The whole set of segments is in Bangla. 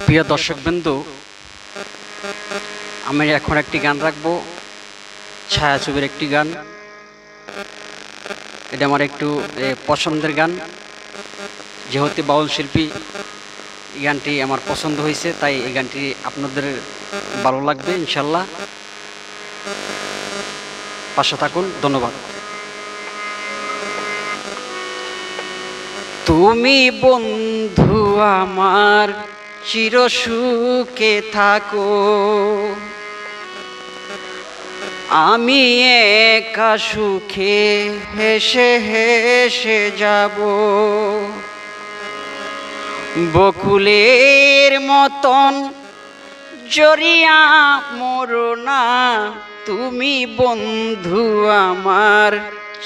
প্রিয় দর্শকবৃন্দু, আমি এখন একটি গান রাখবো, ছায়াছবির একটি গান। এটা আমার একটু পছন্দের গান, যেহেতু বাউল শিল্পী, এই গানটি আমার পছন্দ হয়েছে, তাই এই গানটি আপনাদের ভালো লাগবে ইনশাল্লাহ। পাশে থাকুন, ধন্যবাদ। তুমি বন্ধু আমার চির সুখে থাকো, আমি একা সুখে হেসে হেসে যাব। বকুলের মতন জড়িয়া মরো না, তুমি বন্ধু আমার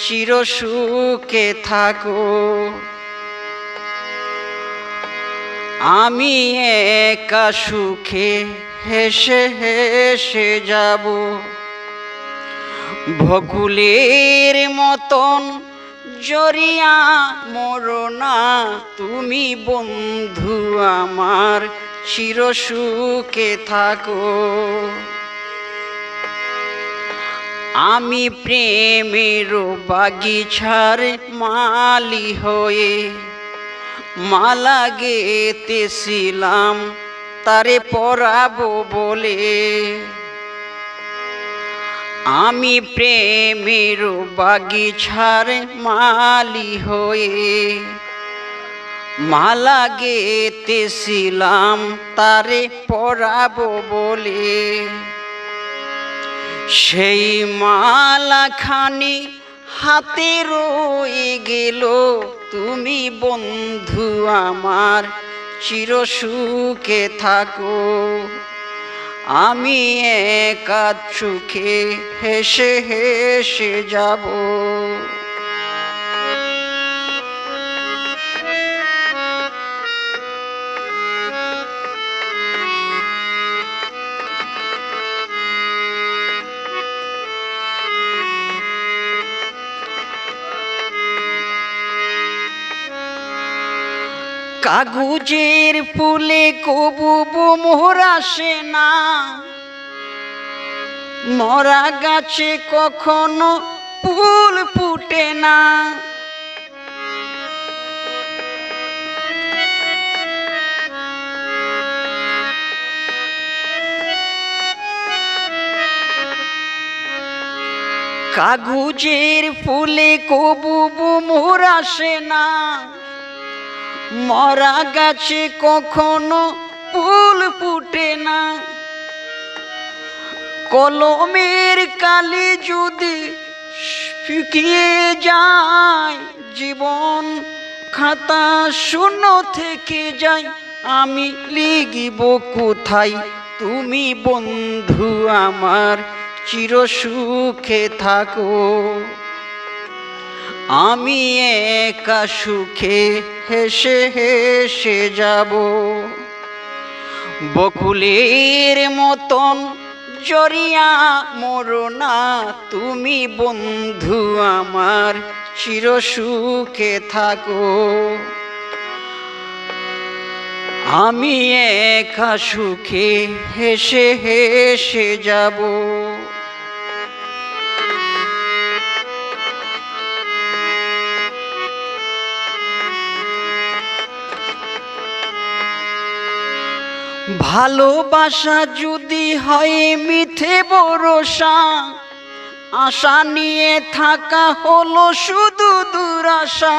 চির সুখে থাকো। আমি একা সুখে হেসে হেসে যাব। বকুলের মতন জড়িয়া মরো না, তুমি বন্ধু আমার চির সুখে থাকো। আমি প্রেমের বাগিচার মালি হয়ে মালা গেতেছিলাম তারে পরাবো বলে। আমি প্রেমের বাগিচার মালি হয়ে মালা গেতেছিলাম তারে পরাবো বলে। সেই মালাখানি হাতে রয়ে গেল, তুমি বন্ধু আমার চির সুখে থাকো। আমি একা সুখে হেসে হেসে যাব। কাগজের ফুলে কবু মোহর আসে না, মরা গাছে কখনো ফুল ফুটে না। কাগজের ফুলে কবু মোহর আসে না, মরা গাছে কখনো ফুল ফুটে না। কলমের কালি যদি শুকিয়ে যায়, জীবন খাতা শূন্য থেকে যায়, আমি লিখিব কোথায়, তুমি বন্ধু আমার চির সুখে থাকো। আমি একা সুখে হেসে হেসে যাব। বকুলের মতন জড়িয়া মরো না, তুমি বন্ধু আমার চির সুখে থাকো। আমি একা সুখে হেসে হেসে যাব। ভালোবাসা যদি হয় মিথ্যে ভরসা, আশা নিয়ে থাকা হলো শুধু দুরাশা।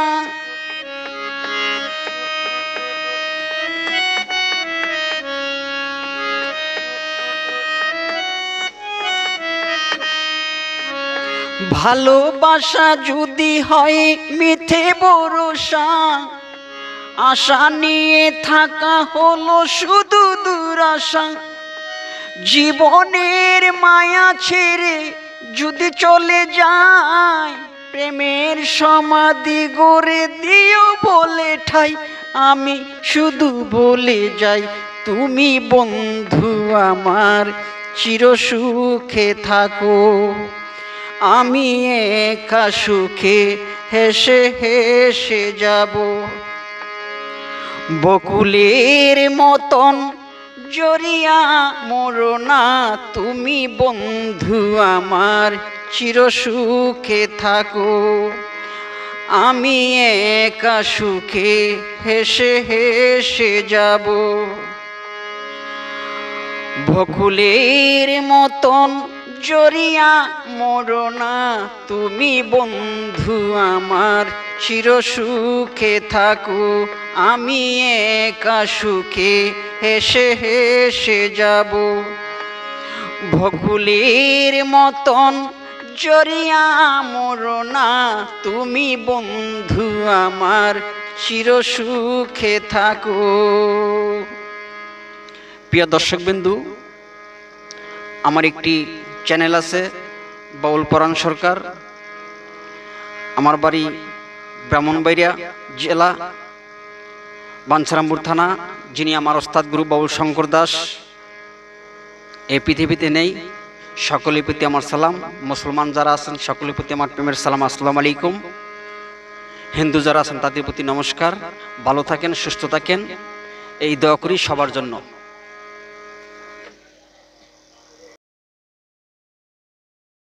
ভালোবাসা যদি হয় মিথ্যে ভরসা, আশা নিয়ে থাকা হলো শুধু দুরাশা। জীবনের মায়া ছেড়ে যদি চলে যায়, প্রেমের সমাধি গড়ে দিও বলে ঠাই, আমি শুধু বলে যাই, তুমি বন্ধু আমার চির সুখে থাকো। আমি একা সুখে হেসে হেসে যাব। বকুলের মতন জড়িয়া মরো না তুমি বন্ধু আমার, চিরসুখে থাকো। আমি একা সুখে হেসে হেসে যাব। বকুলের মতন জড়িয়া মরো না তুমি বন্ধু আমার, চিরসুখে থাকো। আমি একা সুখে হেসে হেসে যাব। বকুলের মতন জড়িয়া মরো না তুমি বন্ধু আমার, চিরসুখে থাকো। প্রিয় দর্শকবিন্দু, আমার একটি চ্যানেল আছে বাউল পরাণ সরকার। আমার বাড়ি ব্রাহ্মণবাড়িয়া জেলা বাঞ্ছারামপুর থানা। যিনি আমার ওস্তাদ গুরু বাউল শঙ্কর দাস এই পৃথিবীতে নেই। সকলের প্রতি আমার সালাম। মুসলমান যারা আছেন সকলের প্রতি আমার প্রেমের সালাম, আসসালামু আলাইকুম। হিন্দু যারা আছেন তাদের প্রতি নমস্কার। ভালো থাকেন, সুস্থ থাকেন, এই দোয়া করি সবার জন্য।